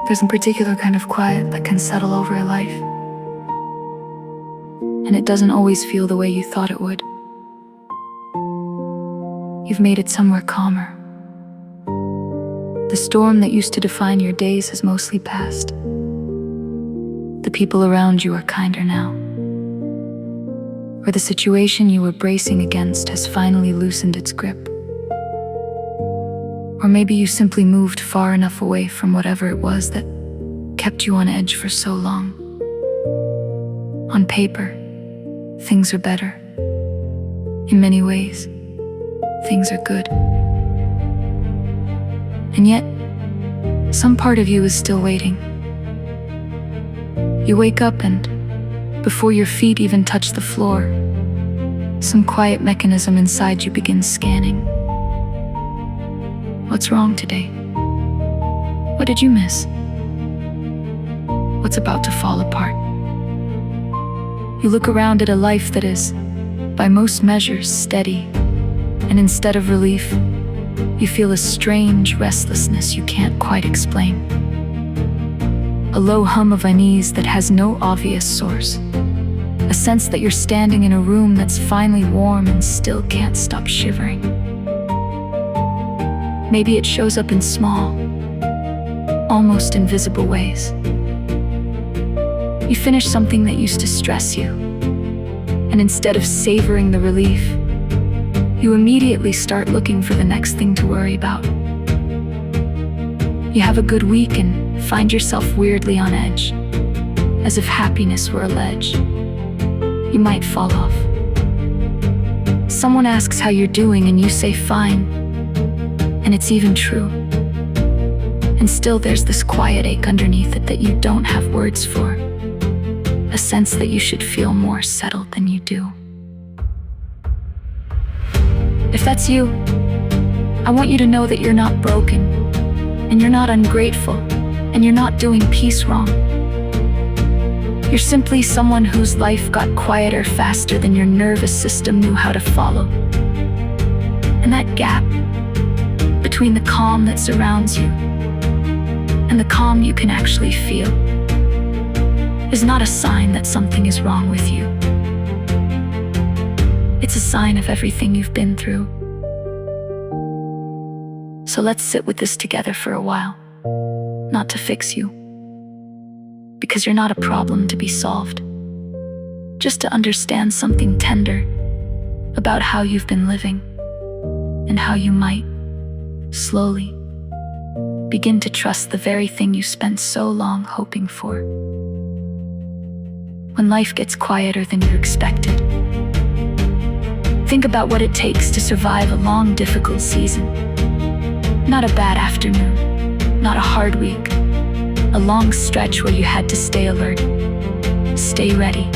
There's a particular kind of quiet that can settle over a life, and it doesn't always feel the way you thought it would. You've made it somewhere calmer. The storm that used to define your days has mostly passed. The people around you are kinder now. Or the situation you were bracing against has finally loosened its grip. Or maybe you simply moved far enough away from whatever it was that kept you on edge for so long. On paper, things are better. In many ways, things are good. And yet, some part of you is still waiting. You wake up and, before your feet even touch the floor, some quiet mechanism inside you begins scanning. What's wrong today? What did you miss? What's about to fall apart? You look around at a life that is, by most measures, steady, and instead of relief, you feel a strange restlessness you can't quite explain. A low hum of unease that has no obvious source. A sense that you're standing in a room that's finally warm and still can't stop shivering. Maybe it shows up in small, almost invisible ways. You finish something that used to stress you, and instead of savoring the relief, you immediately start looking for the next thing to worry about. You have a good week and find yourself weirdly on edge, as if happiness were a ledge. You might fall off. Someone asks how you're doing and you say fine, and it's even true. And still there's this quiet ache underneath it that you don't have words for. A sense that you should feel more settled than you do. If that's you, I want you to know that you're not broken, and you're not ungrateful, and you're not doing peace wrong. You're simply someone whose life got quieter faster than your nervous system knew how to follow. And that gap between the calm that surrounds you and the calm you can actually feel is not a sign that something is wrong with you. It's a sign of everything you've been through. So let's sit with this together for a while. Not to fix you, because you're not a problem to be solved. Just to understand something tender about how you've been living and how you might, slowly, begin to trust the very thing you spent so long hoping for. When life gets quieter than you expected, think about what it takes to survive a long, difficult season. Not a bad afternoon, not a hard week, a long stretch where you had to stay alert, stay ready,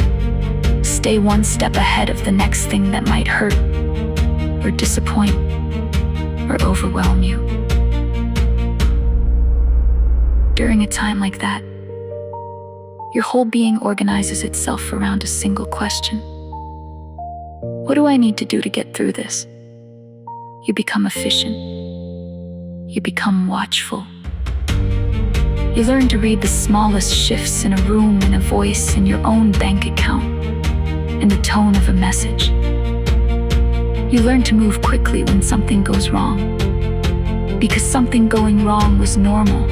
stay one step ahead of the next thing that might hurt, or disappoint, or overwhelm you. During a time like that, your whole being organizes itself around a single question. What do I need to do to get through this? You become efficient. You become watchful. You learn to read the smallest shifts in a room, in a voice, in your own bank account, in the tone of a message. You learn to move quickly when something goes wrong, because something going wrong was normal,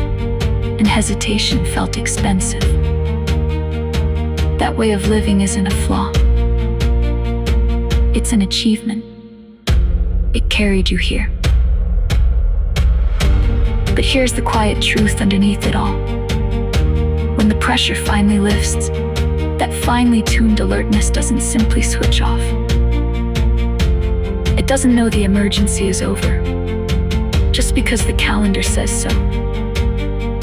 and hesitation felt expensive. That way of living isn't a flaw. It's an achievement. It carried you here. But here's the quiet truth underneath it all. When the pressure finally lifts, that finely tuned alertness doesn't simply switch off. It doesn't know the emergency is over, just because the calendar says so.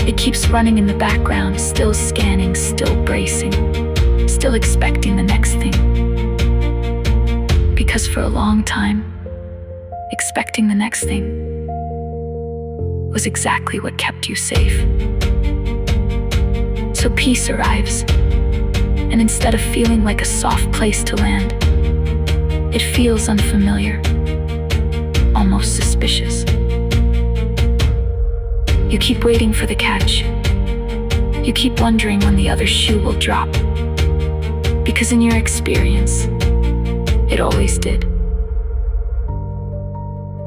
It keeps running in the background, still scanning, still bracing, still expecting the next thing. Because for a long time, expecting the next thing was exactly what kept you safe. So peace arrives, and instead of feeling like a soft place to land, it feels unfamiliar, almost suspicious. You keep waiting for the catch, You keep wondering when the other shoe will drop, because in your experience, it always did.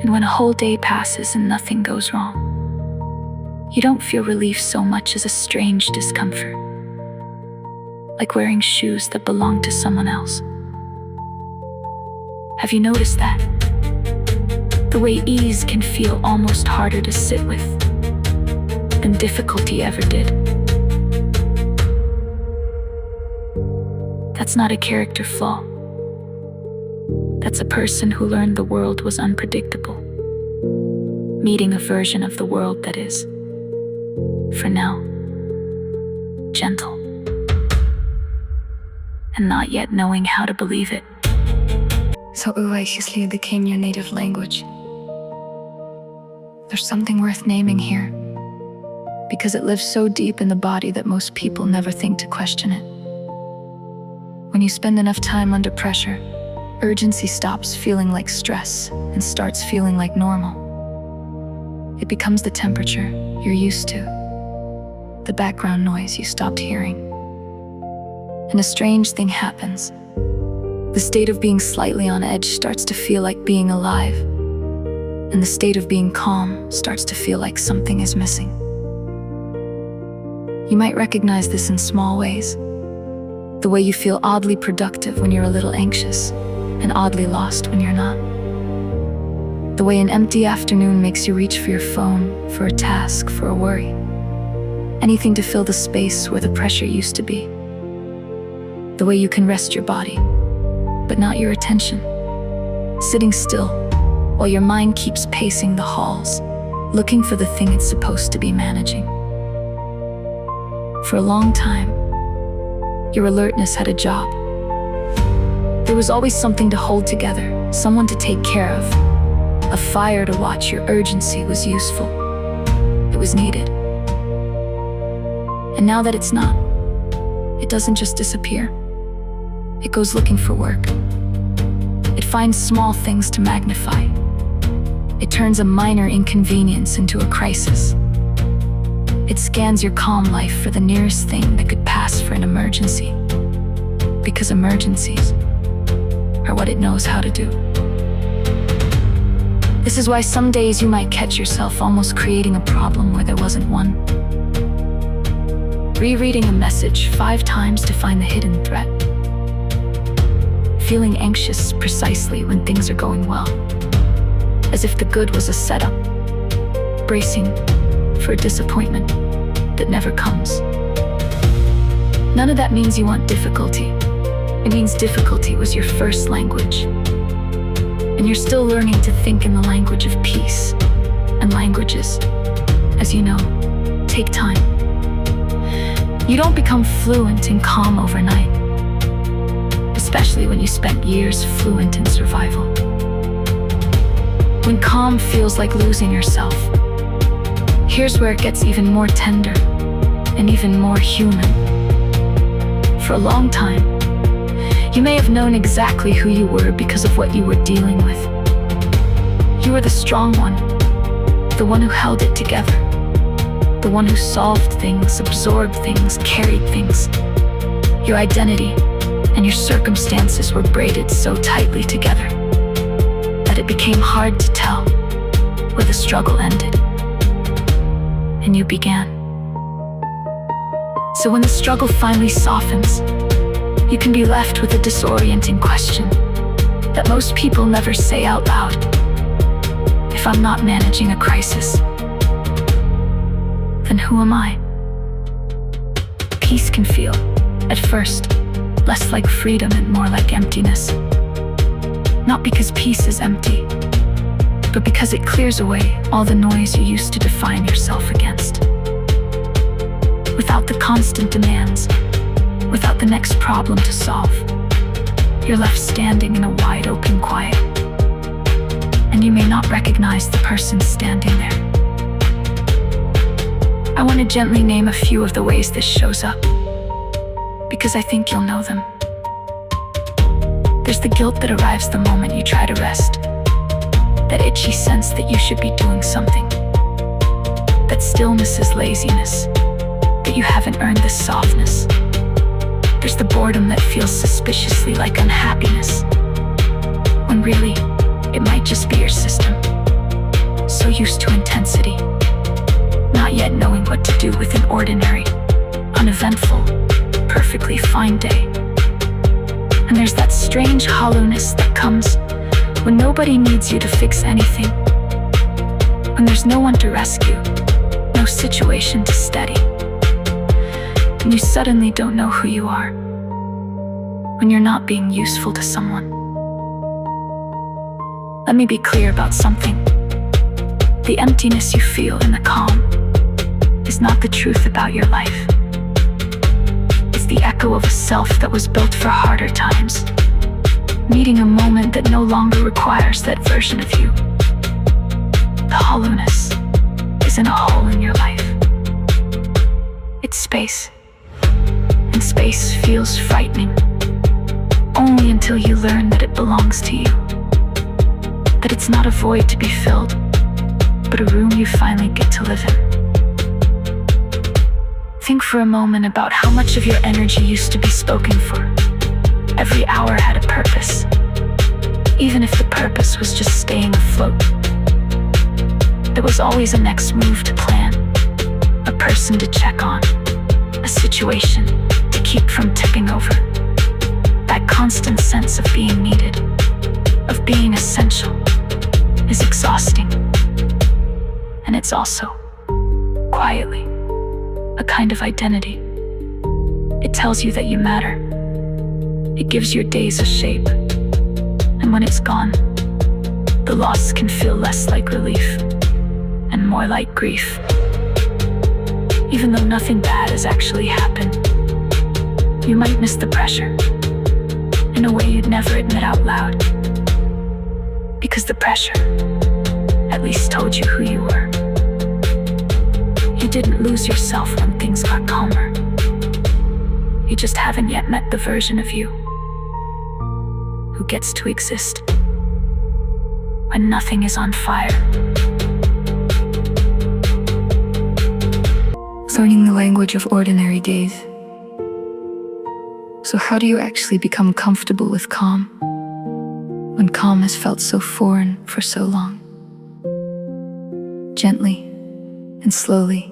And when a whole day passes and nothing goes wrong, you don't feel relief so much as a strange discomfort, like wearing shoes that belong to someone else. Have you noticed that? The way ease can feel almost harder to sit with than difficulty ever did. That's not a character flaw. That's a person who learned the world was unpredictable, meeting a version of the world that is, for now, gentle, and not yet knowing how to believe it. So Uwaishisli became your native language. There's something worth naming here, because it lives so deep in the body that most people never think to question it. When you spend enough time under pressure, urgency stops feeling like stress and starts feeling like normal. It becomes the temperature you're used to, the background noise you stopped hearing. And a strange thing happens. The state of being slightly on edge starts to feel like being alive, and the state of being calm starts to feel like something is missing. You might recognize this in small ways. The way you feel oddly productive when you're a little anxious, and oddly lost when you're not. The way an empty afternoon makes you reach for your phone, for a task, for a worry. Anything to fill the space where the pressure used to be. The way you can rest your body, but not your attention. Sitting still, while your mind keeps pacing the halls, looking for the thing it's supposed to be managing. For a long time, your alertness had a job. There was always something to hold together, someone to take care of, a fire to watch. Your urgency was useful. It was needed. And now that it's not, it doesn't just disappear. It goes looking for work. It finds small things to magnify. It turns a minor inconvenience into a crisis. It scans your calm life for the nearest thing that could pass for an emergency. Because emergencies are what it knows how to do. This is why some days you might catch yourself almost creating a problem where there wasn't one. Rereading a message 5 times to find the hidden threat. Feeling anxious precisely when things are going well, as if the good was a setup. Bracing for a disappointment that never comes. None of that means you want difficulty. It means difficulty was your first language. And you're still learning to think in the language of peace. And languages, as you know, take time. You don't become fluent in calm overnight, especially when you spent years fluent in survival. When calm feels like losing yourself, here's where it gets even more tender and even more human. For a long time, you may have known exactly who you were because of what you were dealing with. You were the strong one, the one who held it together, the one who solved things, absorbed things, carried things. Your identity and your circumstances were braided so tightly together that it became hard to tell where the struggle ended and you began. So when the struggle finally softens, you can be left with a disorienting question that most people never say out loud. If I'm not managing a crisis, then who am I? Peace can feel, at first, less like freedom and more like emptiness. Not because peace is empty, but because it clears away all the noise you used to define yourself against. Without the constant demands, without the next problem to solve, you're left standing in a wide open quiet. And you may not recognize the person standing there. I want to gently name a few of the ways this shows up, because I think you'll know them. There's the guilt that arrives the moment you try to rest. That itchy sense that you should be doing something. That stillness is laziness. that you haven't earned this softness. There's the boredom that feels suspiciously like unhappiness, when really, it might just be your system, so used to intensity, not yet knowing what to do with an ordinary, uneventful, perfectly fine day. And there's that strange hollowness that comes when nobody needs you to fix anything, when there's no one to rescue, no situation to steady, and you suddenly don't know who you are, when you're not being useful to someone. Let me be clear about something. The emptiness you feel in the calm is not the truth about your life. It's the echo of a self that was built for harder times, needing a moment that no longer requires that version of you. The hollowness isn't a hole in your life. It's space, and space feels frightening, only until you learn that it belongs to you. That it's not a void to be filled, but a room you finally get to live in. Think for a moment about how much of your energy used to be spoken for. Every hour had a purpose, even if the purpose was just staying afloat. There was always a next move to plan, a person to check on, a situation to keep from tipping over. That constant sense of being needed, of being essential, is exhausting. And it's also, quietly, a kind of identity. It tells you that you matter. It gives your days a shape. And when it's gone, the loss can feel less like relief and more like grief. Even though nothing bad has actually happened, you might miss the pressure in a way you'd never admit out loud. Because the pressure at least told you who you were. You didn't lose yourself when things got calmer. You just haven't yet met the version of you who gets to exist when nothing is on fire. Learning the language of ordinary days. So how do you actually become comfortable with calm, when calm has felt so foreign for so long? Gently and slowly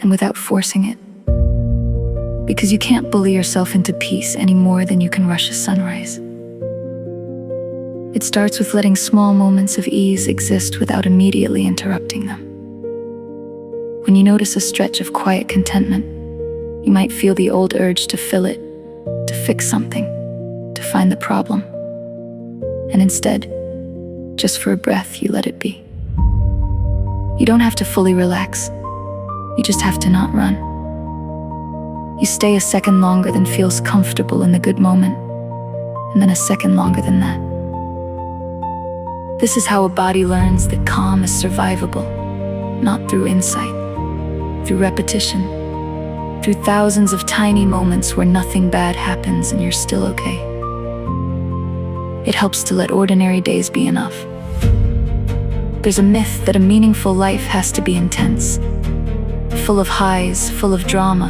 and without forcing it. Because you can't bully yourself into peace any more than you can rush a sunrise. It starts with letting small moments of ease exist without immediately interrupting them. When you notice a stretch of quiet contentment, you might feel the old urge to fill it, to fix something, to find the problem. And instead, just for a breath, you let it be. You don't have to fully relax. You just have to not run. You stay a second longer than feels comfortable in the good moment, and then a second longer than that. This is how a body learns that calm is survivable, not through insight, through repetition, through thousands of tiny moments where nothing bad happens and you're still okay. It helps to let ordinary days be enough. There's a myth that a meaningful life has to be intense, full of highs, full of drama,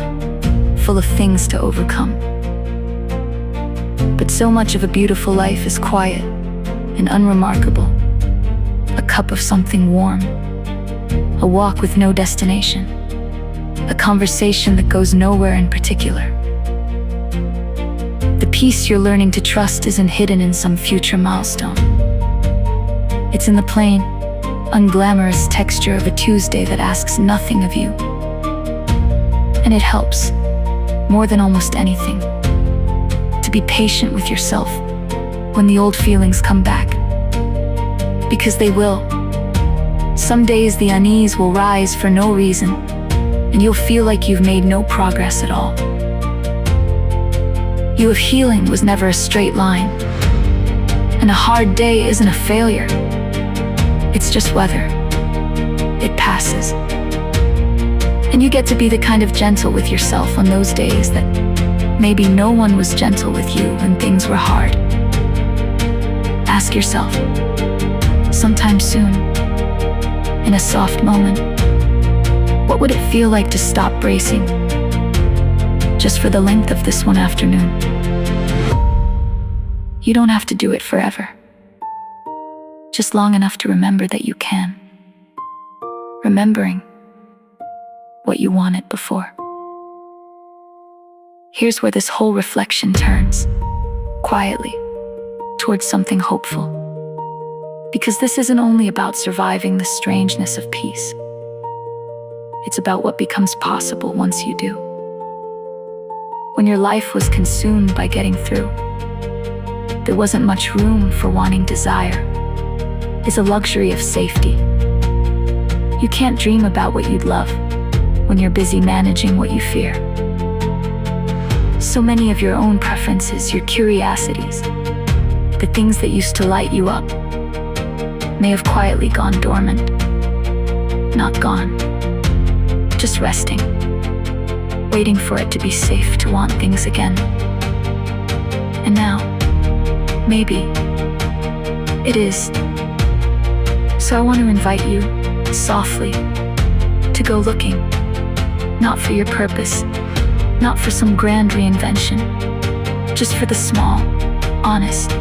full of things to overcome. But so much of a beautiful life is quiet and unremarkable. A cup of something warm, a walk with no destination, a conversation that goes nowhere in particular. The peace you're learning to trust isn't hidden in some future milestone. It's in the plain, unglamorous texture of a Tuesday that asks nothing of you. And it helps, more than almost anything, to be patient with yourself when the old feelings come back. Because they will. Some days the unease will rise for no reason, and you'll feel like you've made no progress at all. You of healing was never a straight line, and a hard day isn't a failure. It's just weather. It passes. And you get to be the kind of gentle with yourself on those days that maybe no one was gentle with you when things were hard. Ask yourself, sometime soon, in a soft moment, what would it feel like to stop bracing, just for the length of this one afternoon. You don't have to do it forever. Just long enough to remember that you can. Remembering what you wanted before. Here's where this whole reflection turns, quietly, towards something hopeful. Because this isn't only about surviving the strangeness of peace. It's about what becomes possible once you do. When your life was consumed by getting through, there wasn't much room for wanting desire. It's a luxury of safety. You can't dream about what you'd love when you're busy managing what you fear. So many of your own preferences, your curiosities, the things that used to light you up, may have quietly gone dormant. Not gone, just resting, waiting for it to be safe to want things again. And now, maybe it is. So I want to invite you, softly, to go looking, not for your purpose, not for some grand reinvention, just for the small, honest,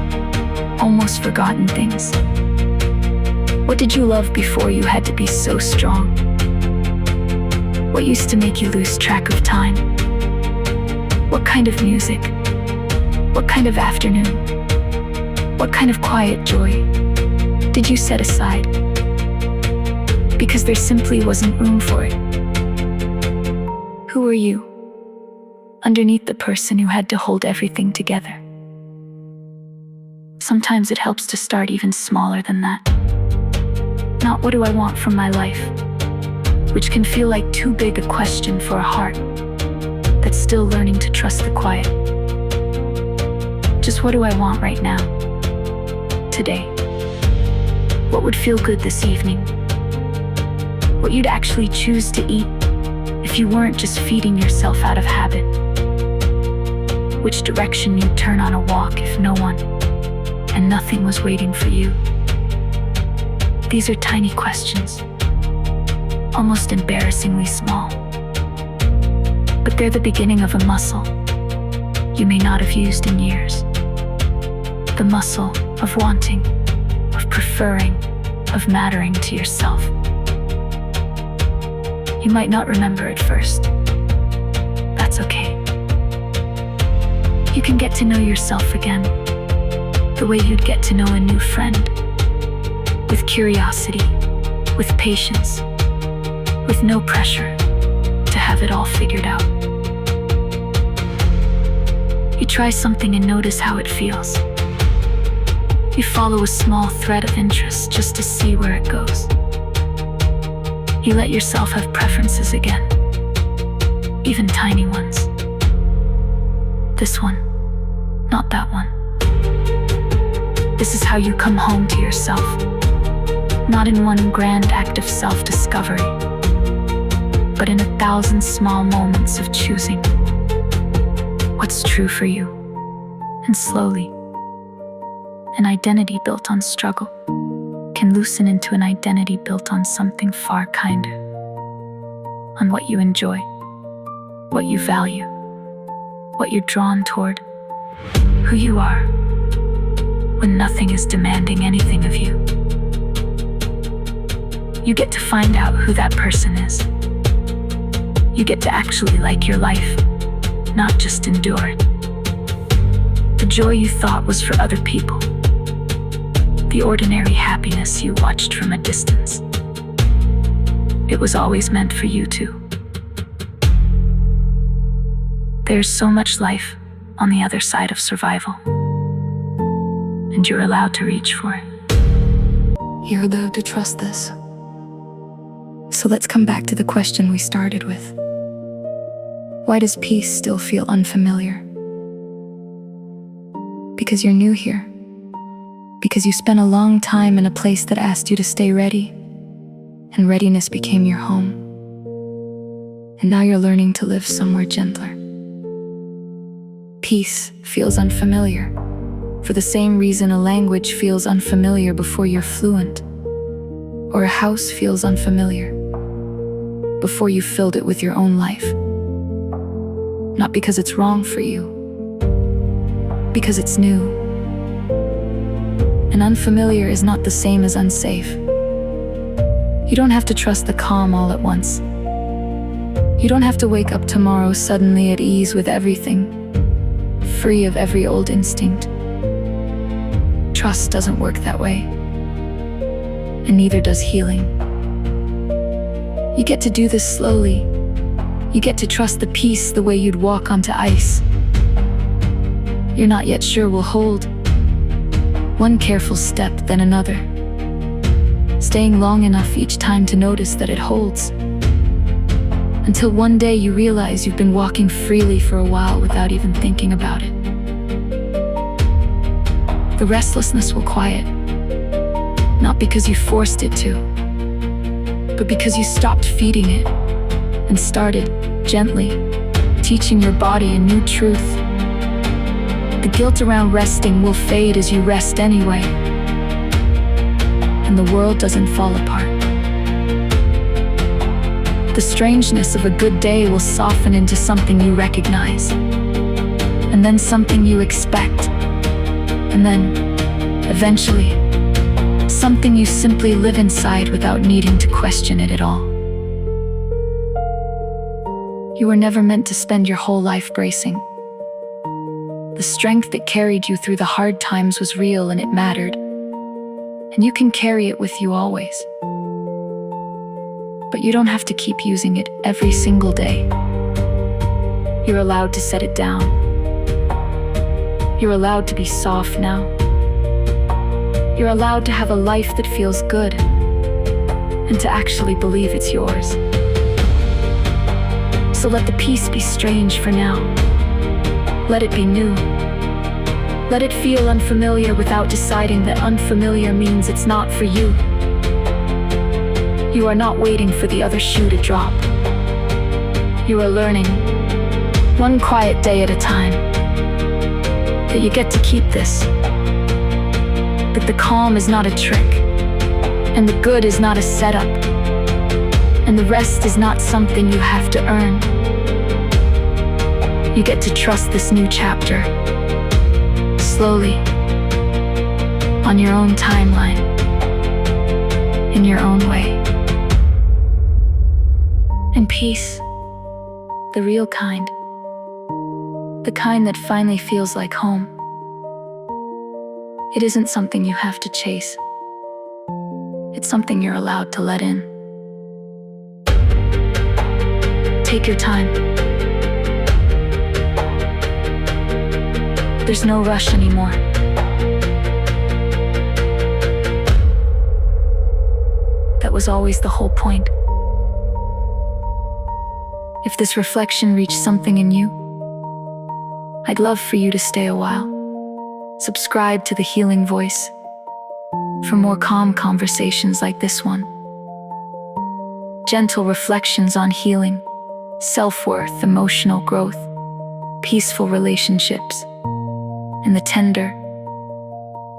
almost forgotten things. What did you love before you had to be so strong? What used to make you lose track of time? What kind of music? What kind of afternoon? What kind of quiet joy did you set aside? Because there simply wasn't room for it. Who were you, underneath the person who had to hold everything together? Sometimes it helps to start even smaller than that. Not what do I want from my life, which can feel like too big a question for a heart that's still learning to trust the quiet. Just what do I want right now, today? What would feel good this evening? What you'd actually choose to eat if you weren't just feeding yourself out of habit? Which direction you'd turn on a walk if no one and nothing was waiting for you? These are tiny questions, almost embarrassingly small. But they're the beginning of a muscle you may not have used in years. The muscle of wanting, of preferring, of mattering to yourself. You might not remember at first. That's okay. You can get to know yourself again, the way you'd get to know a new friend. With curiosity, with patience, with no pressure to have it all figured out. You try something and notice how it feels. You follow a small thread of interest just to see where it goes. You let yourself have preferences again, even tiny ones. This one, not that one. This is how you come home to yourself. Not in one grand act of self-discovery, but in 1,000 small moments of choosing what's true for you. And slowly, an identity built on struggle can loosen into an identity built on something far kinder, on what you enjoy, what you value, what you're drawn toward, who you are, when nothing is demanding anything of you. You get to find out who that person is. You get to actually like your life, not just endure it. The joy you thought was for other people, the ordinary happiness you watched from a distance, it was always meant for you too. There's so much life on the other side of survival, and you're allowed to reach for it. You're allowed to trust this. So let's come back to the question we started with. Why does peace still feel unfamiliar? Because you're new here. Because you spent a long time in a place that asked you to stay ready, and readiness became your home. And now you're learning to live somewhere gentler. Peace feels unfamiliar, for the same reason a language feels unfamiliar before you're fluent, or a house feels unfamiliar before you filled it with your own life. Not because it's wrong for you, because it's new. And unfamiliar is not the same as unsafe. You don't have to trust the calm all at once. You don't have to wake up tomorrow suddenly at ease with everything, free of every old instinct. Trust doesn't work that way, and neither does healing. You get to do this slowly. You get to trust the peace the way you'd walk onto ice. You're not yet sure will hold. One careful step, then another. Staying long enough each time to notice that it holds. Until one day you realize you've been walking freely for a while without even thinking about it. The restlessness will quiet, not because you forced it to, but because you stopped feeding it and started, gently, teaching your body a new truth. The guilt around resting will fade as you rest anyway, and the world doesn't fall apart. The strangeness of a good day will soften into something you recognize, and then something you expect, and then, eventually, something you simply live inside without needing to question it at all. You were never meant to spend your whole life bracing. The strength that carried you through the hard times was real and it mattered, and you can carry it with you always. But you don't have to keep using it every single day. You're allowed to set it down. You're allowed to be soft now. You're allowed to have a life that feels good, and to actually believe it's yours. So let the peace be strange for now. Let it be new. Let it feel unfamiliar without deciding that unfamiliar means it's not for you. You are not waiting for the other shoe to drop. You are learning, one quiet day at a time, that you get to keep this. That the calm is not a trick, and the good is not a setup, and the rest is not something you have to earn. You get to trust this new chapter, slowly, on your own timeline, in your own way. And peace, the real kind, the kind that finally feels like home. It isn't something you have to chase. It's something you're allowed to let in. Take your time. There's no rush anymore. That was always the whole point. If this reflection reached something in you, I'd love for you to stay a while. Subscribe to The Healing Voice for more calm conversations like this one. Gentle reflections on healing, self-worth, emotional growth, peaceful relationships, and the tender,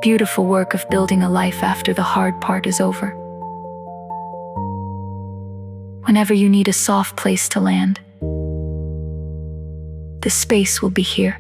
beautiful work of building a life after the hard part is over. Whenever you need a soft place to land, this space will be here.